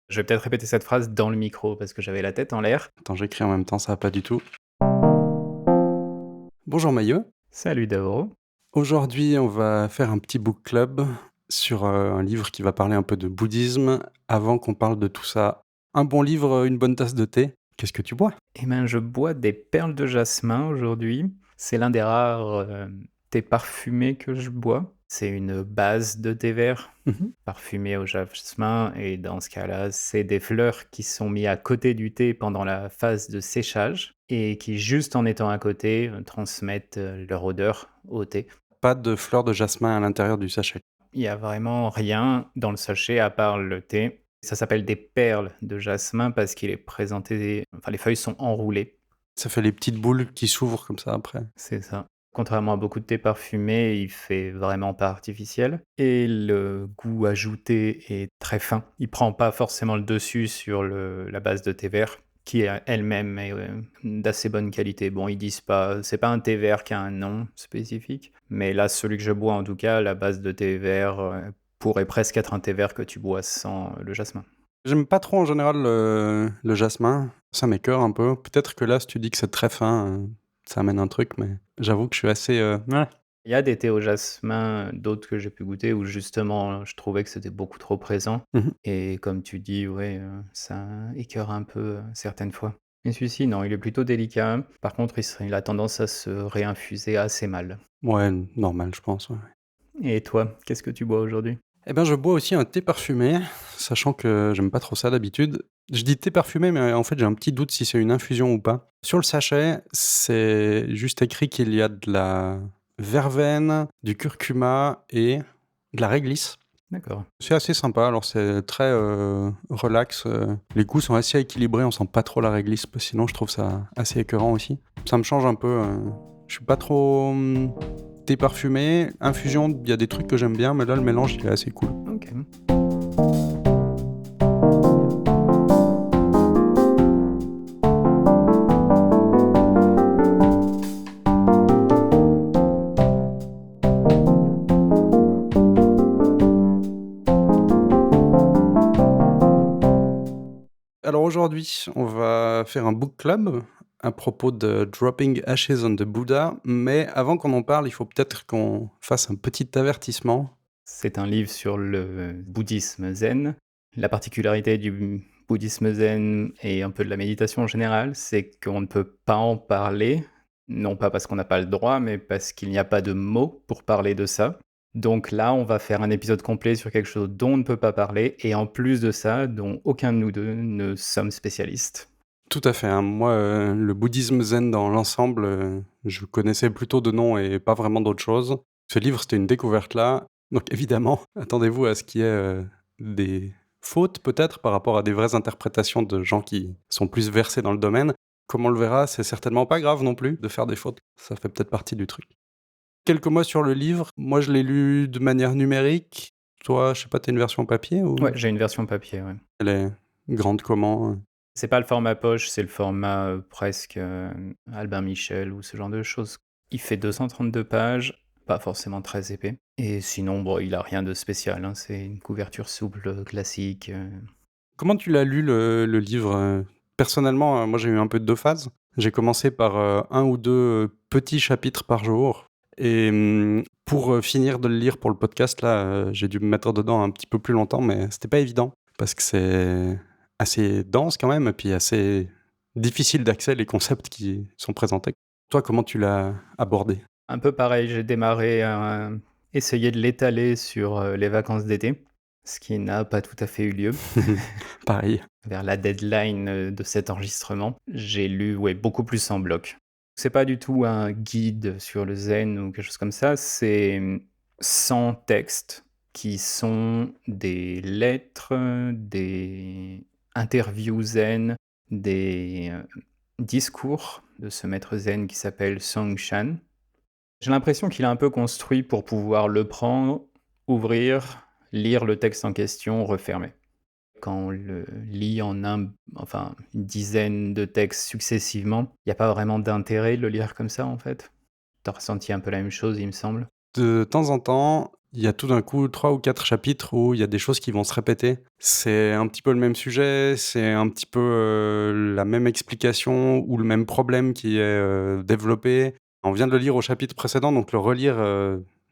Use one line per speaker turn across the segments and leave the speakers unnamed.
Je vais peut-être répéter cette phrase dans le micro parce que j'avais la tête en l'air.
Attends, j'écris en même temps, ça va pas du tout. Bonjour Maillot.
Salut Davoro.
Aujourd'hui, on va faire un petit book club sur un livre qui va parler un peu de bouddhisme. Avant qu'on parle de tout ça, un bon livre, une bonne tasse de thé. Qu'est-ce que tu bois?
Eh ben, je bois des perles de jasmin aujourd'hui. C'est l'un des rares thés parfumés que je bois. C'est une base de thé vert
Mhm.
parfumé au jasmin et dans ce cas-là, c'est des fleurs qui sont mises à côté du thé pendant la phase de séchage et qui, juste en étant à côté, transmettent leur odeur au thé.
Pas de fleurs de jasmin à l'intérieur du sachet.
Il y a vraiment rien dans le sachet à part le thé. Ça s'appelle des perles de jasmin parce qu'il est présenté, enfin les feuilles sont enroulées,
Ça fait les petites boules qui s'ouvrent comme ça après.
c'est ça. Contrairement à beaucoup de thés parfumés, il fait vraiment pas artificiel et le goût ajouté est très fin. Il prend pas forcément le dessus sur la base de thé vert qui elle-même est d'assez bonne qualité. Bon, ils disent pas, c'est pas un thé vert qui a un nom spécifique, mais là, celui que je bois en tout cas, la base de thé vert pourrait presque être un thé vert que tu bois sans le jasmin.
J'aime pas trop en général le jasmin, ça m'écœure un peu. Peut-être que là, si tu dis que c'est très fin, ça amène un truc, mais j'avoue que je suis assez... ouais.
Il y a des thés au jasmin, d'autres que j'ai pu goûter où justement je trouvais que c'était beaucoup trop présent
Mhm.
et comme tu dis, ouais, ça écœure un peu, certaines fois. Mais celui-ci, non, il est plutôt délicat. Par contre, il a tendance à se réinfuser assez mal.
Ouais, normal, je pense. Ouais.
Et toi, qu'est-ce que tu bois aujourd'hui?
Eh ben, je bois aussi un thé parfumé, sachant que j'aime pas trop ça d'habitude. Je dis thé parfumé, mais en fait, j'ai un petit doute si c'est une infusion ou pas. Sur le sachet, c'est juste écrit qu'il y a de la verveine, du curcuma et de la réglisse.
D'accord.
C'est assez sympa, alors c'est très relax. Les goûts sont assez équilibrés, on sent pas trop la réglisse, sinon je trouve ça assez écœurant aussi. Ça me change un peu. Je suis pas trop thé parfumé. Infusion, il y a des trucs que j'aime bien, mais là le mélange il est assez cool.
OK.
Alors aujourd'hui, on va faire un book club à propos de Dropping Ashes on the Buddha, mais avant qu'on en parle, il faut peut-être qu'on fasse un petit avertissement.
C'est un livre sur le bouddhisme zen. La particularité du bouddhisme zen et un peu de la méditation en général, c'est qu'on ne peut pas en parler, non pas parce qu'on n'a pas le droit, mais parce qu'il n'y a pas de mots pour parler de ça. Donc là, on va faire un épisode complet sur quelque chose dont on ne peut pas parler, et en plus de ça, dont aucun de nous deux ne sommes spécialistes.
Tout à fait, hein. Moi, le bouddhisme zen dans l'ensemble, je connaissais plutôt de nom et pas vraiment d'autre chose. Ce livre, c'était une découverte là, donc évidemment, attendez-vous à ce qu'il y ait, des fautes peut-être par rapport à des vraies interprétations de gens qui sont plus versés dans le domaine. Comme on le verra, c'est certainement pas grave non plus de faire des fautes, ça fait peut-être partie du truc. Quelques mots sur le livre, moi je l'ai lu de manière numérique. Toi, je sais pas, tu une version papier
Ouais,
ou
j'ai une version papier, ouais.
elle est grande comment?
C'est pas le format poche, c'est le format, presque, Albin Michel ou ce genre de choses. Il fait 232 pages, pas forcément très épais et sinon, bon, il a rien de spécial, hein, c'est une couverture souple, classique.
Comment tu l'as lu le livre? Personnellement, moi j'ai eu un peu de 2 phases. J'ai commencé par, 1 ou 2 petits chapitres par jour et pour, finir de le lire pour le podcast là, j'ai dû me mettre dedans un petit peu plus longtemps, mais c'était pas évident parce que c'est assez dense quand même et puis assez difficile d'accès les concepts qui sont présentés. Toi, comment tu l'as abordé?
Un peu pareil, j'ai démarré à essayer de l'étaler sur, les vacances d'été, ce qui n'a pas tout à fait eu lieu.
Pareil.
Vers la deadline, de cet enregistrement, j'ai lu, ouais, beaucoup plus en bloc. C'est pas du tout un guide sur le zen ou quelque chose comme ça, c'est, 100 textes qui sont des lettres, des interviews zen, des, discours de ce maître zen qui s'appelle Song Shan. J'ai l'impression qu'il a un peu construit pour pouvoir le prendre, ouvrir, lire le texte en question, refermer. Quand on le lit enfin, une dizaine de textes successivement, il y a pas vraiment d'intérêt de le lire comme ça, en fait. Tu as ressenti un peu la même chose, il me semble?
De temps en temps, Il y a tout d'un coup 3 ou 4 chapitres où il y a des choses qui vont se répéter. C'est un petit peu le même sujet, c'est un petit peu, la même explication ou le même problème qui est, développé. On vient de le lire au chapitre précédent, donc le relire,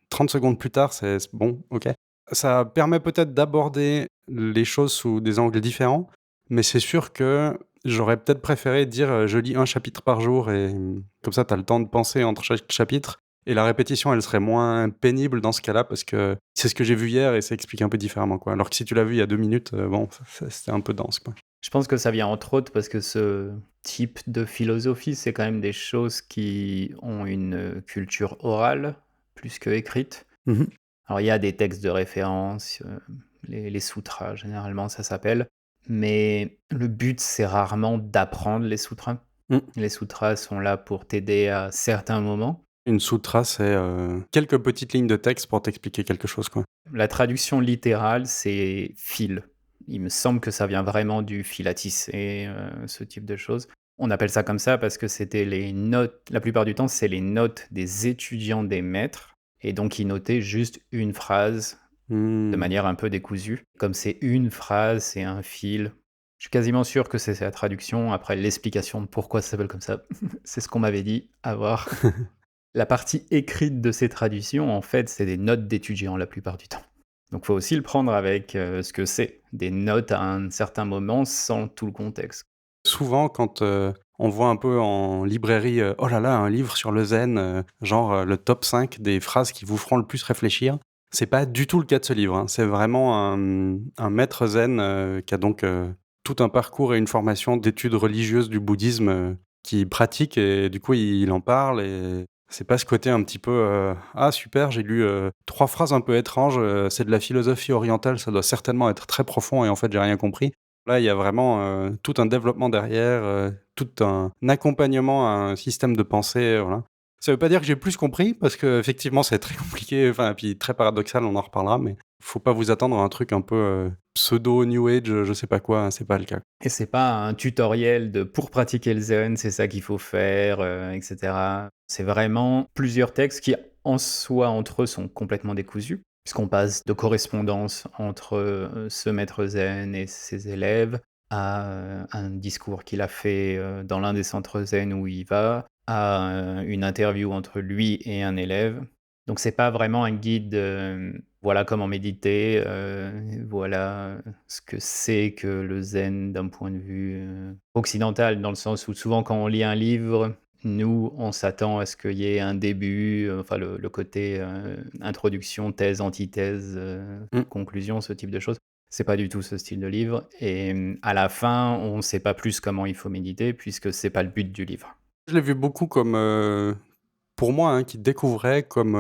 30 secondes plus tard, c'est bon, OK. Ça permet peut-être d'aborder les choses sous des angles différents, mais c'est sûr que j'aurais peut-être préféré dire, je lis un chapitre par jour et comme ça tu as le temps de penser entre chaque chapitre et la répétition, elle serait moins pénible dans ce cas-là parce que c'est ce que j'ai vu hier et ça explique un peu différemment, quoi. Alors que si tu l'as vu il y a 2 minutes, bon, c'était un peu dense, quoi.
Je pense que ça vient entre autres parce que ce type de philosophie, c'est quand même des choses qui ont une culture orale plus que écrite.
Mmh.
Alors il y a des textes de référence, les sutras généralement ça s'appelle, mais le but c'est rarement d'apprendre les sutras.
Mmh.
Les sutras sont là pour t'aider à certains moments.
Une sutra, c'est, quelques petites lignes de texte pour t'expliquer quelque chose, quoi.
La traduction littérale, c'est fil. Il me semble que ça vient vraiment du fil à tisser, ce type de choses. On appelle ça comme ça parce que c'était les notes la plupart du temps, c'est les notes des étudiants des maîtres et donc ils notaient juste une phrase de
Mmh.
manière un peu décousue. Comme c'est une phrase, c'est un fil. Je suis quasiment sûr que c'est la traduction. Après, l'explication de pourquoi ça s'appelle comme ça, c'est ce qu'on m'avait dit à voir. La partie écrite de ces traductions, en fait, c'est des notes d'étudiants la plupart du temps. Donc, faut aussi le prendre avec ce que c'est, des notes à un certain moment sans tout le contexte.
Souvent quand, on voit un peu en librairie, «Oh là là, un livre sur le zen, genre, le top 5 des phrases qui vous feront le plus réfléchir». C'est pas du tout le cas de ce livre, hein. C'est vraiment un maître zen, qui a donc, tout un parcours et une formation d'études religieuses du bouddhisme, qu'il pratique et du coup il en parle et c'est pas ce côté un petit peu, «Ah super, j'ai lu, 3 phrases un peu étranges, c'est de la philosophie orientale, ça doit certainement être très profond et en fait j'ai rien compris». Là, il y a vraiment, tout un développement derrière, tout un accompagnement à un système de pensée, voilà. Ça veut pas dire que j'ai plus compris parce qu'effectivement c'est très compliqué, enfin et puis très paradoxal, on en reparlera, mais faut pas vous attendre à un truc un peu, pseudo new age, je sais pas quoi, hein, c'est pas le cas.
Et c'est pas un tutoriel de pour pratiquer le zen, c'est ça qu'il faut faire, et cetera. C'est vraiment plusieurs textes qui, en soi, entre eux, sont complètement décousus, puisqu'on passe de correspondance entre, ce maître zen et ses élèves à, un discours qu'il a fait, dans l'un des centres zen où il va, à, une interview entre lui et un élève. Donc c'est pas vraiment un guide, voilà comment méditer, voilà ce que c'est que le zen d'un point de vue, occidental, dans le sens où souvent quand on lit un livre, nous, on s'attend à ce qu'il y ait un début, enfin le côté, introduction, thèse, antithèse,
Mmh.
conclusion, ce type de choses. C'est pas du tout ce style de livre et à la fin, on ne sait pas plus comment il faut méditer puisque c'est pas le but du livre.
Je l'ai vu beaucoup comme, pour moi, hein, qui découvrait comme,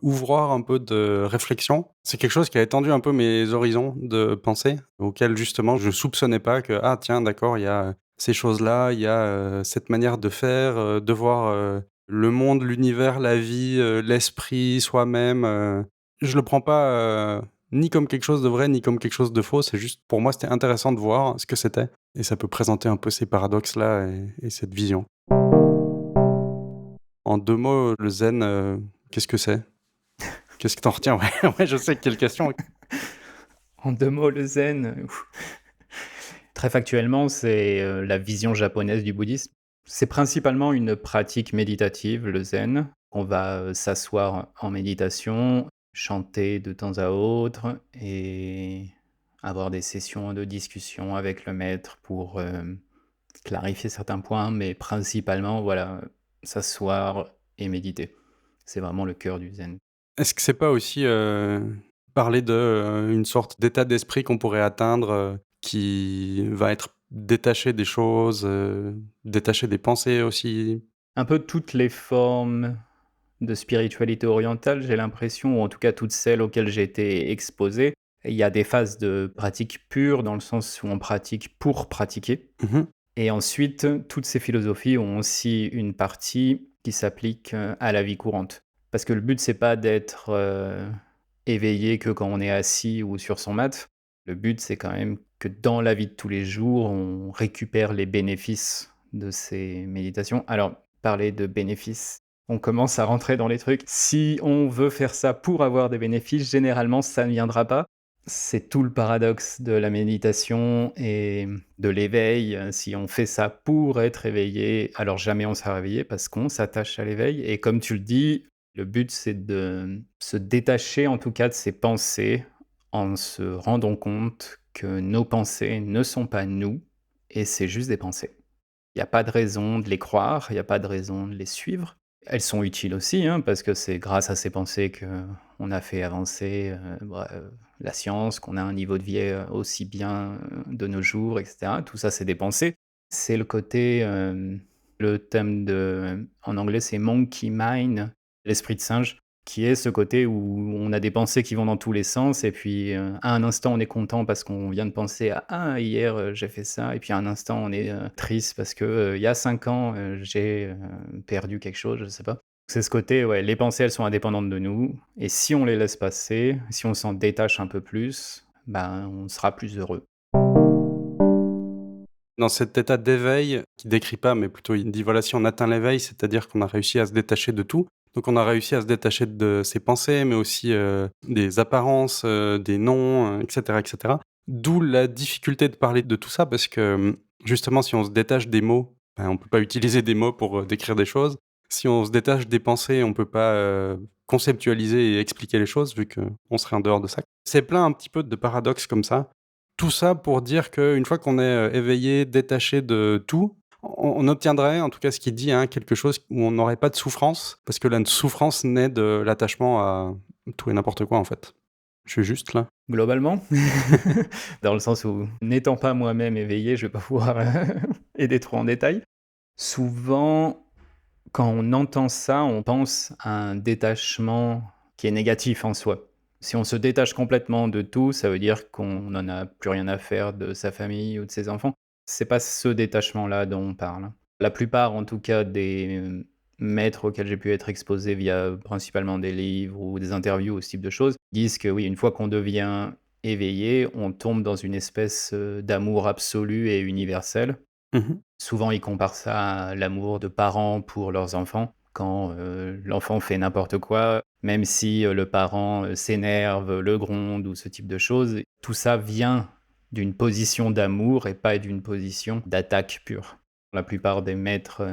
ouvroir un peu de réflexion. C'est quelque chose qui a étendu un peu mes horizons de pensée, auxquels justement je soupçonnais pas que: «Ah tiens d'accord, il y a, ces choses-là, il y a, cette manière de faire, de voir, le monde, l'univers, la vie, l'esprit, soi-même», je le prends pas, ni comme quelque chose de vrai, ni comme quelque chose de faux. C'est juste pour moi, c'était intéressant de voir ce que c'était et ça peut présenter un peu ces paradoxes-là et cette vision. En 2 mots, le zen, qu'est-ce que c'est? Qu'est-ce que tu en retiens? Ouais, ouais, je sais, quelle question.
En 2 mots, le zen, très factuellement, c'est, la vision japonaise du bouddhisme. C'est principalement une pratique méditative, le zen. On va, s'asseoir en méditation, chanter de temps à autre et avoir des sessions de discussion avec le maître pour, clarifier certains points, mais principalement, voilà, s'asseoir et méditer. C'est vraiment le cœur du zen.
Est-ce que c'est pas aussi, parler de, une sorte d'état d'esprit qu'on pourrait atteindre, qui va être détaché des choses, détaché des pensées aussi?
Un peu toutes les formes de spiritualité orientale, j'ai l'impression, ou en tout cas toutes celles auxquelles j'ai été exposé. Il y a des phases de pratique pure, dans le sens où on pratique pour pratiquer.
Mmh mh.
Et ensuite, toutes ces philosophies ont aussi une partie qui s'applique à la vie courante. Parce que le but, c'est pas d'être éveillé que quand on est assis ou sur son mat. Le but, c'est quand même que dans la vie de tous les jours, on récupère les bénéfices de ces méditations. Alors, parler de bénéfices, On commence à rentrer dans les trucs. Si on veut faire ça pour avoir des bénéfices, généralement, ça ne viendra pas. C'est tout le paradoxe de la méditation et de l'éveil. Si on fait ça pour être éveillé, alors jamais on sera réveillé parce qu'on s'attache à l'éveil. Et comme tu le dis, le but, c'est de se détacher en tout cas de ses pensées en se rendant compte que nos pensées ne sont pas nous et c'est juste des pensées. Il y a pas de raison de les croire, il y a pas de raison de les suivre. Elles sont utiles aussi, hein, parce que c'est grâce à ces pensées qu'on a fait avancer, la science, qu'on a un niveau de vie, aussi bien, de nos jours et cetera. Tout ça, c'est des pensées. C'est le côté, le thème en anglais, c'est monkey mind, l'esprit de singe, qui est ce côté où on a des pensées qui vont dans tous les sens et puis, à un instant, on est content parce qu'on vient de penser à: «Ah, hier, j'ai fait ça» et puis à un instant, on est, triste parce que, il y a 5 ans, j'ai, perdu quelque chose, je sais pas. C'est ce côté, ouais, les pensées, elles sont indépendantes de nous et si on les laisse passer, si on s'en détache un peu plus, ben, on sera plus heureux.
Dans cet état d'éveil, qui décrit pas, mais plutôt il dit voilà, si on atteint l'éveil, c'est-à-dire qu'on a réussi à se détacher de tout. Donc on a réussi à se détacher de ses pensées, mais aussi des apparences, des noms, etc., etc. D'où la difficulté de parler de tout ça, parce que justement, si on se détache des mots, ben, on peut pas utiliser des mots pour décrire des choses. Si on se détache des pensées, on peut pas conceptualiser et expliquer les choses, vu qu'on serait en dehors de ça. C'est plein un petit peu de paradoxes comme ça. Tout ça pour dire qu'une fois qu'on est, éveillé, détaché de tout, on obtiendrait, en tout cas ce qu'il dit, hein, quelque chose où on n'aurait pas de souffrance, parce que la souffrance naît de l'attachement à tout et n'importe quoi, en fait. Je suis juste là?
Globalement, dans le sens où n'étant pas moi-même éveillé, je vais pas pouvoir aider trop en détail. Souvent, quand on entend ça, on pense à un détachement qui est négatif en soi. Si on se détache complètement de tout, ça veut dire qu'on n'en a plus rien à faire de sa famille ou de ses enfants. C'est pas ce détachement-là dont on parle. La plupart, en tout cas, des maîtres auxquels j'ai pu être exposé via principalement des livres ou des interviews ou ce type de choses, disent que oui, une fois qu'on devient éveillé, on tombe dans une espèce d'amour absolu et universel.
Mmh.
Souvent, ils comparent ça à l'amour de parents pour leurs enfants. Quand, l'enfant fait n'importe quoi, même si, le parent, s'énerve, le gronde ou ce type de choses, tout ça vient d'une position d'amour et pas d'une position d'attaque pure. La plupart des maîtres,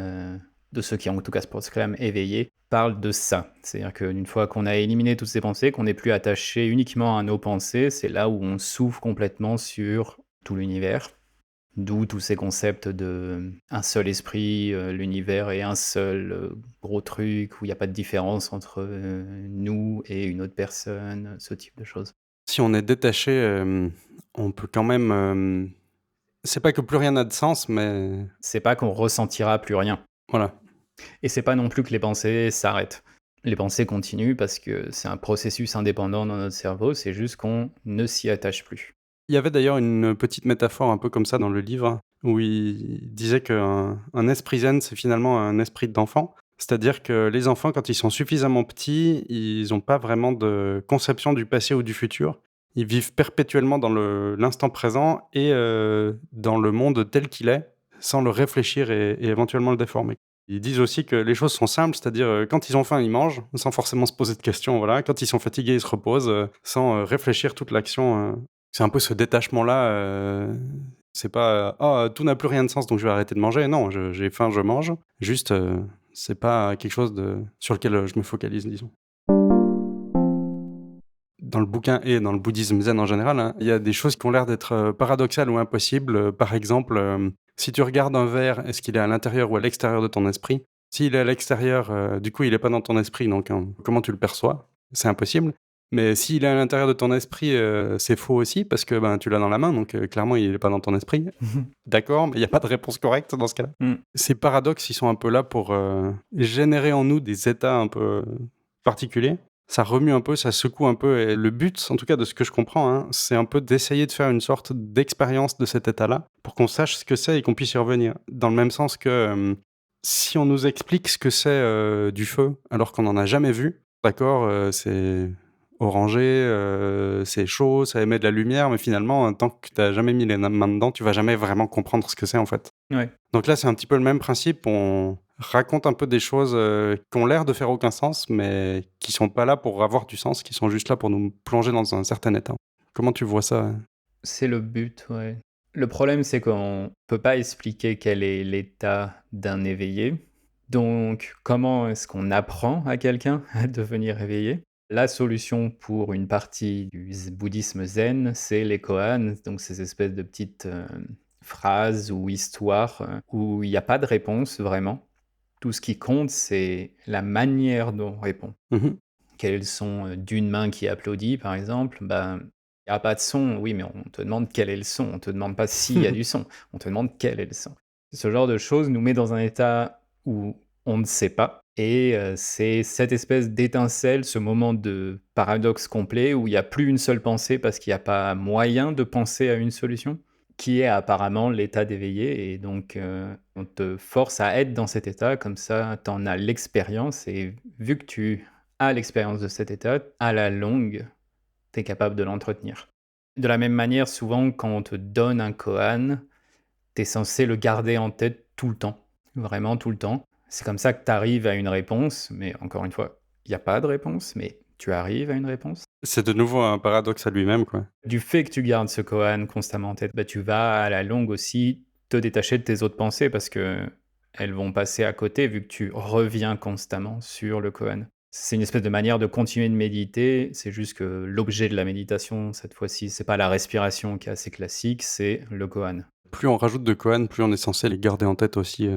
de ceux qui en tout cas se proclament éveillés, parlent de ça. C'est-à-dire qu'une fois qu'on a éliminé toutes ces pensées, qu'on n'est plus attaché uniquement à nos pensées, c'est là où on s'ouvre complètement sur tout l'univers. D'où tous ces concepts de un seul esprit, l'univers est un seul, gros truc où il y a pas de différence entre, nous et une autre personne, ce type de choses.
Si on est détaché, on peut quand même, c'est pas que plus rien n'a de sens, mais
C'est pas qu'on ressentira plus rien
voilà.
et c'est pas non plus que les pensées s'arrêtent. Les pensées continuent parce que c'est un processus indépendant dans notre cerveau, c'est juste qu'on ne s'y attache plus.
Il y avait d'ailleurs une petite métaphore un peu comme ça dans le livre, où il disait qu'un un esprit zen, c'est finalement un esprit d'enfant. C'est-à-dire que les enfants, quand ils sont suffisamment petits, ils ont pas vraiment de conception du passé ou du futur. Ils vivent perpétuellement dans l'instant présent et dans le monde tel qu'il est, sans le réfléchir et éventuellement le déformer. Ils disent aussi que les choses sont simples, c'est-à-dire, quand ils ont faim, ils mangent, sans forcément se poser de questions, voilà. Quand ils sont fatigués, ils se reposent, sans, réfléchir toute l'action, c'est un peu ce détachement-là, c'est pas, «Ah, tout n'a plus rien de sens, donc je vais arrêter de manger». Non, je j'ai faim, je mange. Juste, c'est pas quelque chose sur lequel, je me focalise, disons. Dans le bouquin et dans le bouddhisme zen en général, hein, il y a des choses qui ont l'air d'être, paradoxales ou impossibles. Par exemple, si tu regardes un verre, est-ce qu'il est à l'intérieur ou à l'extérieur de ton esprit? S'il est à l'extérieur, du coup, il est pas dans ton esprit, donc comment tu le perçois? C'est impossible. Mais s'il est à l'intérieur de ton esprit, c'est faux aussi parce que, ben, tu l'as dans la main, donc clairement, il est pas dans ton esprit. D'accord, mais il y a pas de réponse correcte dans ce cas-là.
Mmh.
Ces paradoxes, ils sont un peu là pour, générer en nous des états un peu, particuliers. Ça remue un peu, ça secoue un peu et le but, en tout cas de ce que je comprends, hein, c'est un peu d'essayer de faire une sorte d'expérience de cet état-là, pour qu'on sache ce que c'est et qu'on puisse y revenir. Dans le même sens que, si on nous explique ce que c'est, du feu, alors qu'on n'en a jamais vu, d'accord, c'est orangé, c'est chaud, ça émet de la lumière, mais finalement, tant que tu as jamais mis les mains dedans, tu vas jamais vraiment comprendre ce que c'est, en fait.
Ouais.
Donc là, c'est un petit peu le même principe. racontent un peu des choses, qui ont l'air de faire aucun sens, mais qui sont pas là pour avoir du sens, qui sont juste là pour nous plonger dans un certain état. Comment tu vois ça?
C'est le but, ouais. Le problème, c'est qu'on peut pas expliquer quel est l'état d'un éveillé. Donc, comment est-ce qu'on apprend à quelqu'un à devenir éveillé? La solution pour une partie du bouddhisme zen, c'est les koans, donc ces espèces de petites phrases ou histoires où il n'y a pas de réponse vraiment. Tout ce qui compte, c'est la manière dont on répond.
Mmh.
Quel est le son, d'une main qui applaudit, par exemple? Ben, il y a pas de son, oui, mais on te demande quel est le son, on te demande pas s'il y a du son, on te demande quel est le son. Ce genre de choses nous met dans un état où on ne sait pas et c'est cette espèce d'étincelle, ce moment de paradoxe complet où il y a plus une seule pensée parce qu'il y a pas moyen de penser à une solution, qui est apparemment l'état d'éveillé et donc on te force à être dans cet état, comme ça tu en as l'expérience et vu que tu as l'expérience de cet état, à la longue, tu es capable de l'entretenir. De la même manière, souvent, quand on te donne un koan, tu es censé le garder en tête tout le temps, vraiment tout le temps. C'est comme ça que tu arrives à une réponse, mais encore une fois, il y a pas de réponse, mais tu arrives à une réponse.
C'est de nouveau un paradoxe à lui-même, quoi.
Du fait que tu gardes ce koan constamment en tête, bah, tu vas à la longue aussi te détacher de tes autres pensées parce que elles vont passer à côté vu que tu reviens constamment sur le koan. C'est une espèce de manière de continuer de méditer, c'est juste que l'objet de la méditation, cette fois-ci, c'est pas la respiration qui est assez classique, c'est le koan.
Plus on rajoute de koans, plus on est censé les garder en tête aussi,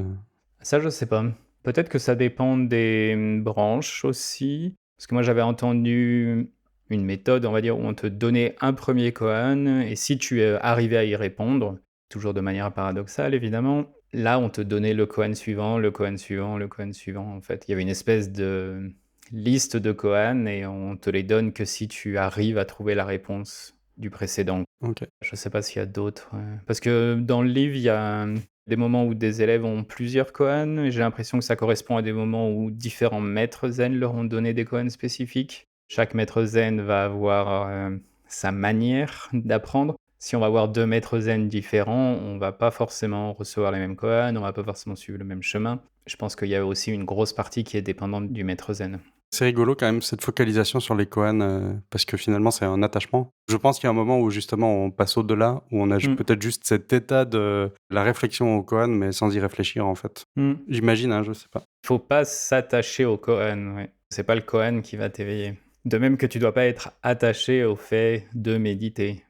Ça, je sais pas. Peut-être que ça dépend des branches aussi. Parce que moi, j'avais entendu une méthode, on va dire, où on te donnait un premier koan, et si tu arrivais à y répondre, toujours de manière paradoxale, évidemment, là, on te donnait le koan suivant, le koan suivant, le koan suivant, en fait. Il y avait une espèce de liste de koans, et on te les donne que si tu arrives à trouver la réponse du précédent.
OK.
Je sais pas s'il y a d'autres, parce que dans le livre, il y a des moments où des élèves ont plusieurs koans et j'ai l'impression que ça correspond à des moments où différents maîtres zen leur ont donné des koans spécifiques. Chaque maître zen va avoir, sa manière d'apprendre. Si on va avoir 2 maîtres zen différents, on va pas forcément recevoir les mêmes koans, on va pas forcément suivre le même chemin. Je pense qu'il y a aussi une grosse partie qui est dépendante du maître zen.
C'est rigolo quand même cette focalisation sur les koans, parce que finalement c'est un attachement. Je pense qu'il y a un moment où justement on passe au-delà, où on a
Mmh.
peut-être juste cet état de la réflexion au koan, mais sans y réfléchir en fait.
Mmh.
J'imagine, hein, je sais pas.
Faut pas s'attacher au koan, ouais. C'est pas le koan qui va t'éveiller. De même que tu dois pas être attaché au fait de méditer,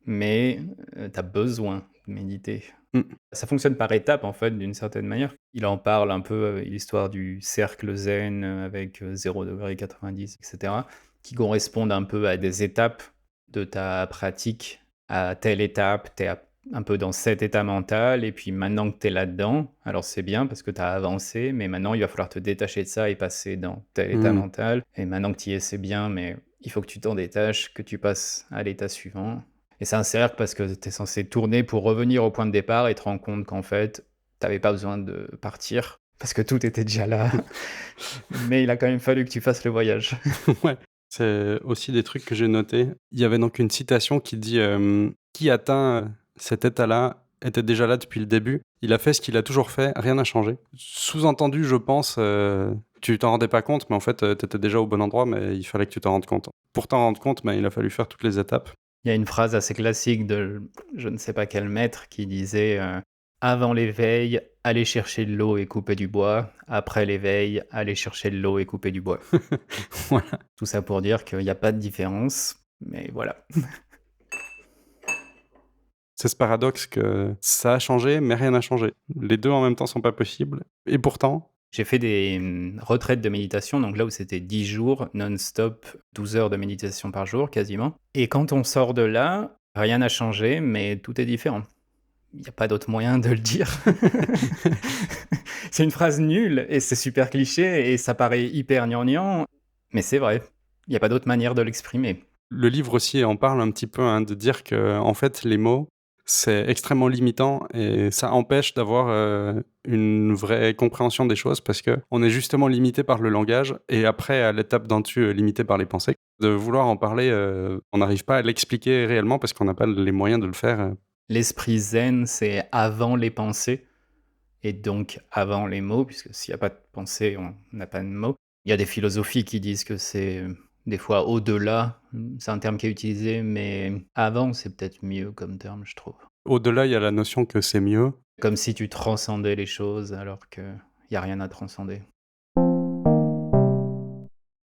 mais tu as besoin de méditer.
Mmh.
Ça fonctionne par étapes, en fait, d'une certaine manière. Il en parle un peu, l'histoire du cercle zen, avec, 0°, 90 et cetera, qui correspondent un peu à des étapes de ta pratique. À telle étape, tu es un peu dans cet état mental et puis maintenant que tu es là-dedans, alors c'est bien parce que tu as avancé, mais maintenant il va falloir te détacher de ça et passer dans tel état
Mmh.
mental et maintenant que tu y es, c'est bien, mais il faut que tu t'en détaches, que tu passes à l'état suivant. Et c'est un cercle parce que tu es censé tourner pour revenir au point de départ et te rendre compte qu'en fait, tu avais pas besoin de partir parce que tout était déjà là. Mais il a quand même fallu que tu fasses le voyage.
Ouais, c'est aussi des trucs que j'ai notés. Il y avait donc une citation qui dit, «Qui atteint, cet état-là était déjà là depuis le début. Il a fait ce qu'il a toujours fait, rien n'a changé». Sous-entendu, je pense, tu t'en rendais pas compte, mais en fait, tu étais déjà au bon endroit, mais il fallait que tu t'en rendes compte. Pour t'en rendre compte, ben, il a fallu faire toutes les étapes.
Il y a une phrase assez classique de je ne sais pas quel maître qui disait, «Avant l'éveil, aller chercher de l'eau et couper du bois. Après l'éveil, aller chercher de l'eau et couper du bois».
Voilà.
Tout ça pour dire qu'il y a pas de différence, mais voilà.
C'est ce paradoxe que ça a changé, mais rien n'a changé. Les 2 en même temps sont pas possibles et pourtant
J'ai fait des, retraites de méditation, donc là où c'était 10 jours non-stop, 12 heures de méditation par jour quasiment et quand on sort de là, rien n'a changé, mais tout est différent. Il y a pas d'autre moyen de le dire. C'est une phrase nulle et c'est super cliché et ça paraît hyper gnangnan, mais c'est vrai. Il y a pas d'autre manière de l'exprimer.
le livre aussi en parle un petit peu, hein, de dire que en fait, les mots, c'est extrêmement limitant et ça empêche d'avoir, une vraie compréhension des choses parce que on est justement limité par le langage et après à l'étape d'en dessus, limité par les pensées. De vouloir en parler, on n'arrive pas à l'expliquer réellement parce qu'on n'a pas les moyens de le faire,
L'esprit zen, c'est avant les pensées et donc avant les mots, puisque s'il y a pas de pensée, on n'a pas de mots. Il y a des philosophies qui disent que c'est, des fois au-delà, c'est un terme qui est utilisé, mais avant, c'est peut-être mieux comme terme, je trouve.
Au-delà, il y a la notion que c'est mieux.
Comme si tu transcendais les choses alors qu'il y a rien à transcender.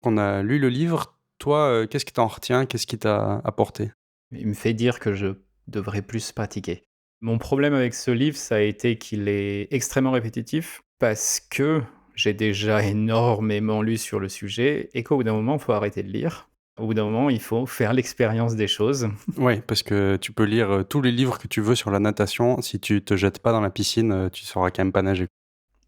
On a lu le livre, toi, qu'est-ce que tu en retiens? Qu'est-ce qui t'a apporté?
Il me fait dire que je devrais plus pratiquer. Mon problème avec ce livre, ça a été qu'il est extrêmement répétitif parce que j'ai déjà énormément lu sur le sujet et qu'au bout d'un moment, il faut arrêter de lire. Au bout d'un moment, il faut faire l'expérience des choses.
Ouais, parce que tu peux lire, tous les livres que tu veux sur la natation, si tu te jettes pas dans la piscine, tu sauras quand même pas nager.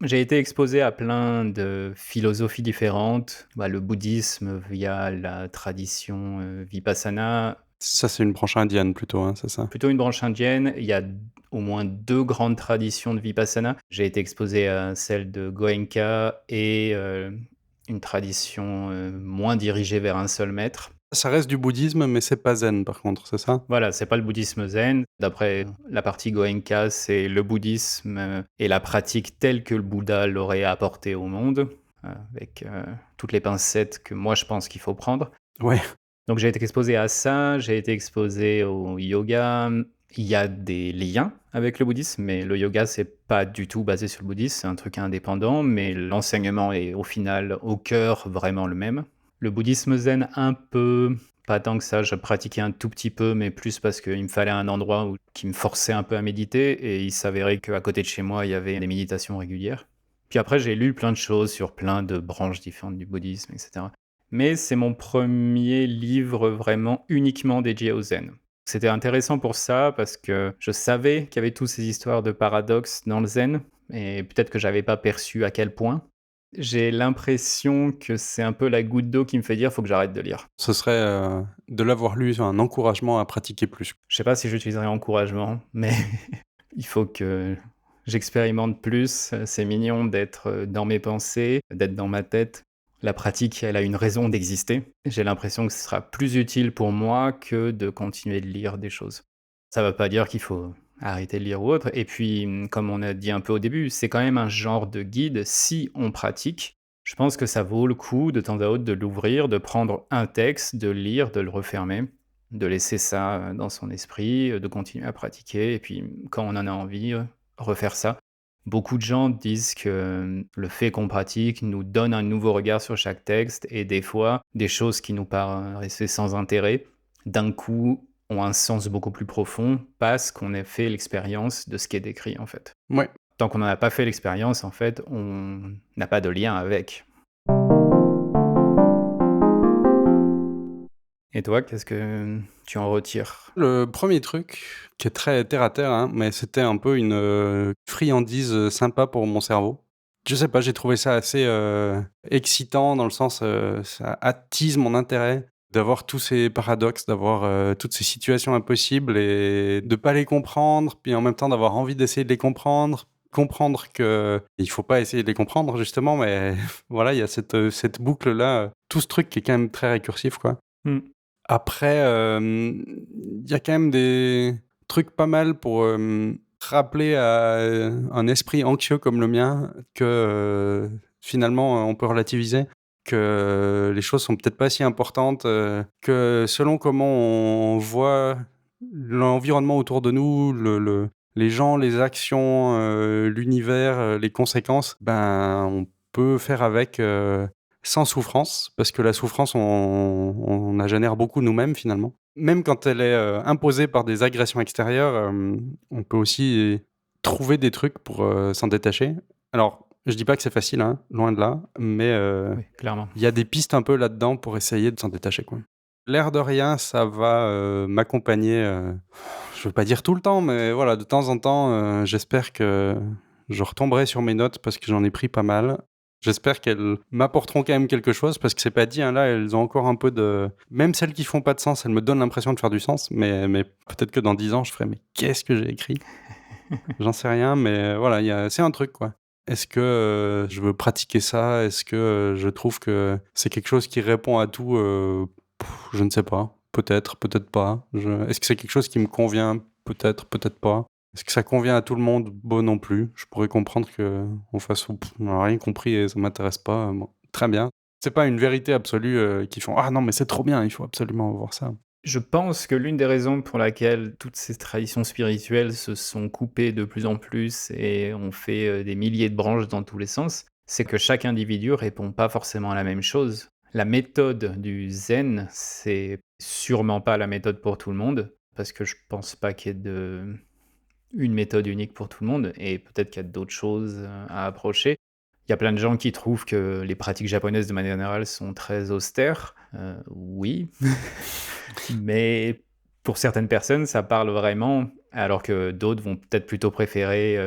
J'ai été exposé à plein de philosophies différentes, le bouddhisme via la tradition, Vipassana,
Ça, c'est une branche indienne plutôt, hein, c'est ça?
plutôt une branche indienne. Il y a au moins 2 grandes traditions de Vipassana. J'ai été exposé à celle de Goenka et une tradition, moins dirigée vers un seul maître.
Ça reste du bouddhisme, mais c'est pas zen par contre, c'est ça?
Voilà, c'est pas le bouddhisme zen. D'après la partie Goenka, c'est le bouddhisme, et la pratique telle que le Bouddha l'aurait apportée au monde, avec, toutes les pincettes que moi je pense qu'il faut prendre.
Ouais.
Donc j'ai été exposé à ça, j'ai été exposé au yoga. Il y a des liens avec le bouddhisme, mais le yoga, c'est pas du tout basé sur le bouddhisme, c'est un truc indépendant, mais l'enseignement est au final, au cœur, vraiment le même. Le bouddhisme zen, un peu, pas tant que ça, je pratiquais un tout petit peu, mais plus parce qu'il me fallait un endroit qui me forçait un peu à méditer, et il s'avérait qu'à côté de chez moi, il y avait des méditations régulières. Puis après, j'ai lu plein de choses sur plein de branches différentes du bouddhisme, etc. Mais c'est mon premier livre vraiment uniquement dédié au zen. C'était intéressant pour ça parce que je savais qu'il y avait toutes ces histoires de paradoxes dans le zen et peut-être que j'avais pas perçu à quel point. J'ai l'impression que c'est un peu la goutte d'eau qui me fait dire: «Faut que j'arrête de lire».
Ce serait, de l'avoir lu, un encouragement à pratiquer plus.
Je sais pas si j'utiliserai encouragement, mais il faut que j'expérimente plus. C'est mignon d'être, dans mes pensées, d'être dans ma tête. La pratique, elle a une raison d'exister. J'ai l'impression que ce sera plus utile pour moi que de continuer de lire des choses. Ça ne veut pas dire qu'il faut arrêter de lire ou autre. Et puis, comme on a dit un peu au début, c'est quand même un genre de guide si on pratique. Je pense que ça vaut le coup de temps à autre de l'ouvrir, de prendre un texte, de lire, de le refermer, de laisser ça, dans son esprit, de continuer à pratiquer et puis, quand on en a envie, refaire ça. Beaucoup de gens disent que, le fait qu'on pratique nous donne un nouveau regard sur chaque texte et des fois, des choses qui nous paraissaient sans intérêt, d'un coup, ont un sens beaucoup plus profond parce qu'on a fait l'expérience de ce qui est décrit, en fait.
Ouais.
Tant qu'on n'en a pas fait l'expérience, en fait, on n'a pas de lien avec. Et toi, qu'est-ce que tu en retires?
Le premier truc, qui est très terre à terre, hein, mais c'était un peu une, friandise, sympa pour mon cerveau. Je sais pas, j'ai trouvé ça assez, excitant dans le sens, ça attise mon intérêt d'avoir tous ces paradoxes, d'avoir, toutes ces situations impossibles et de pas les comprendre, puis en même temps d'avoir envie d'essayer de les comprendre. Comprendre qu'il faut pas essayer de les comprendre justement, mais voilà, il y a cette boucle-là, tout ce truc qui est quand même très récursif, quoi.
Mmh.
Après, il y a quand même des trucs pas mal pour, rappeler à, un esprit anxieux comme le mien que, finalement, on peut relativiser, que les choses sont peut-être pas si importantes, que selon comment on voit l'environnement autour de nous, les gens, les actions, l'univers, les conséquences, ben, on peut faire avec, sans souffrance, parce que la souffrance, on la génère beaucoup nous-mêmes, finalement. Même quand elle est, imposée par des agressions extérieures, on peut aussi trouver des trucs pour, s'en détacher. Alors, je dis pas que c'est facile, hein, loin de là, mais
Oui, clairement.
il y a des pistes un peu là-dedans pour essayer de s'en détacher, quoi. L'air de rien, ça va, m'accompagner, je veux pas dire tout le temps, mais voilà, de temps en temps, j'espère que je retomberai sur mes notes parce que j'en ai pris pas mal. J'espère qu'elles m'apporteront quand même quelque chose parce que c'est pas dit, hein, là, elles ont encore un peu de même celles qui font pas de sens, elles me donnent l'impression de faire du sens, mais peut-être que dans 10 ans, je ferai: «Mais qu'est-ce que j'ai écrit?» J'en sais rien, mais voilà, il y a c'est un truc, quoi. Est-ce que, je veux pratiquer ça? Est-ce que, je trouve que c'est quelque chose qui répond à tout? Je ne sais pas. Peut-être, peut-être pas. Est-ce que c'est quelque chose qui me convient? Peut-être, peut-être pas. Est-ce que ça convient à tout le monde? Bon, non plus. Je pourrais comprendre qu'on fasse: «On n'a rien compris et ça m'intéresse pas», bon, très bien. C'est pas une vérité absolue, qu'ils font: «Ah non, mais c'est trop bien, il faut absolument voir ça».
Je pense que l'une des raisons pour laquelle toutes ces traditions spirituelles se sont coupées de plus en plus et ont fait, des milliers de branches dans tous les sens, c'est que chaque individu répond pas forcément à la même chose. La méthode du zen, c'est sûrement pas la méthode pour tout le monde, parce que je pense pas qu'il y ait une méthode unique pour tout le monde et peut-être qu'il y a d'autres choses, à approcher. Il y a plein de gens qui trouvent que les pratiques japonaises de manière générale sont très austères, oui. Mais pour certaines personnes, ça parle vraiment, alors que d'autres vont peut-être plutôt préférer,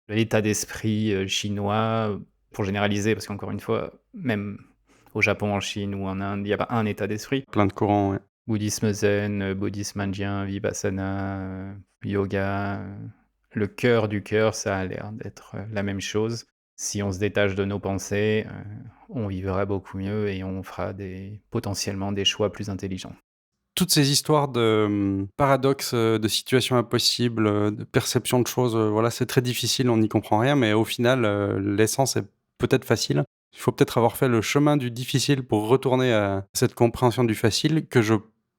l'état d'esprit, chinois, pour généraliser, parce qu'encore une fois, même au Japon, en Chine ou en Inde, il y a pas un état d'esprit.
Plein de courants, ouais.
Bouddhisme zen, bouddhisme indien, vipassana, yoga, le cœur du cœur, ça a l'air d'être, la même chose. Si on se détache de nos pensées, on vivra beaucoup mieux et on fera potentiellement des choix plus intelligents.
Toutes ces histoires de, paradoxes, de situations impossibles, de perception de choses, voilà, c'est très difficile, on n'y comprend rien, mais au final, l'essence est peut-être facile. Il faut peut-être avoir fait le chemin du difficile pour retourner à cette compréhension du facile que je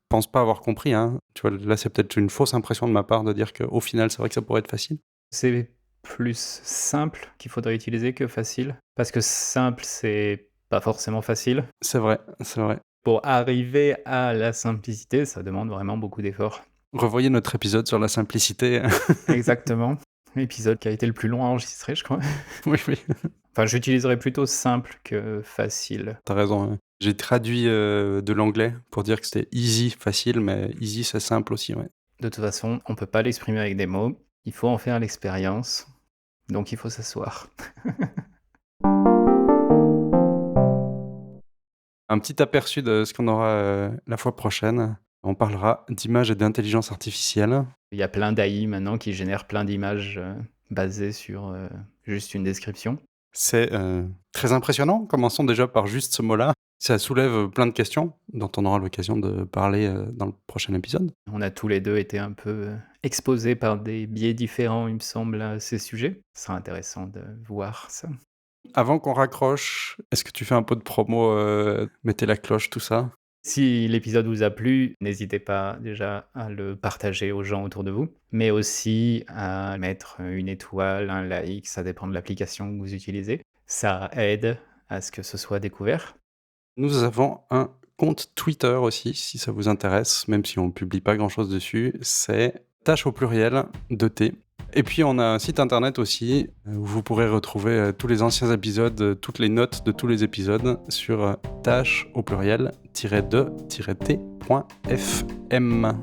pense pas avoir compris, hein. Tu vois, là, c'est peut-être une fausse impression de ma part de dire qu'au final, c'est vrai que ça pourrait être facile.
C'est plus simple qu'il faudrait utiliser que facile, parce que simple, c'est pas forcément facile.
C'est vrai, c'est vrai.
Pour arriver à la simplicité, ça demande vraiment beaucoup d'efforts.
Revoyez notre épisode sur la simplicité.
Exactement. L'épisode qui a été le plus long à enregistrer, je crois.
Oui, oui,
Enfin, j'utiliserais plutôt simple que facile.
tu raison, ouais. J'ai traduit, de l'anglais pour dire que c'était easy, facile, mais easy, c'est simple aussi, ouais.
De toute façon, on peut pas l'exprimer avec des mots, il faut en faire l'expérience, donc il faut s'asseoir.
Un petit aperçu de ce qu'on aura, la fois prochaine. On parlera d'images et d'intelligence artificielle.
Il y a plein d'AI maintenant qui génèrent plein d'images, basées sur, juste une description.
C'est, très impressionnant. Commençons déjà par juste ce mot-là. Ça soulève, plein de questions dont on aura l'occasion de parler, dans le prochain épisode.
On a tous les 2 été un peu, exposés par des biais différents, il me semble, à ces sujets. Ce sera intéressant de voir ça.
Avant qu'on raccroche, est-ce que tu fais un peu de promo, mettez la cloche, tout ça?
Si l'épisode vous a plu, n'hésitez pas déjà à le partager aux gens autour de vous, mais aussi à mettre une étoile, un like, ça dépend de l'application que vous utilisez. Ça aide à ce que ce soit découvert.
Nous avons un compte Twitter aussi, si ça vous intéresse, même si on publie pas grand-chose dessus. C'est tâche au pluriel de T. Et puis on a un site internet aussi où vous pourrez retrouver tous les anciens épisodes, toutes les notes de tous les épisodes sur tâche au pluriel-de-t.fm.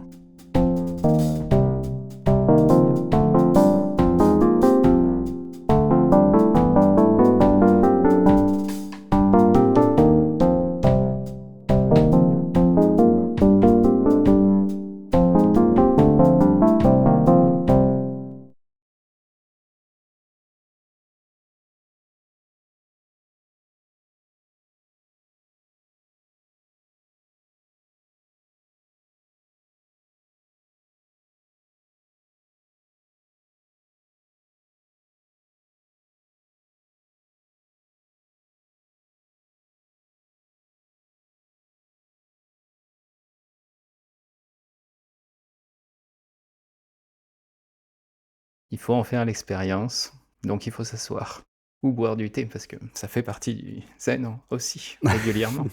Il faut en faire l'expérience, donc il faut s'asseoir. Ou boire du thé, parce que ça fait partie du zen aussi, régulièrement.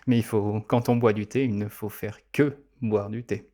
Mais quand on boit du thé, il ne faut faire que boire du thé.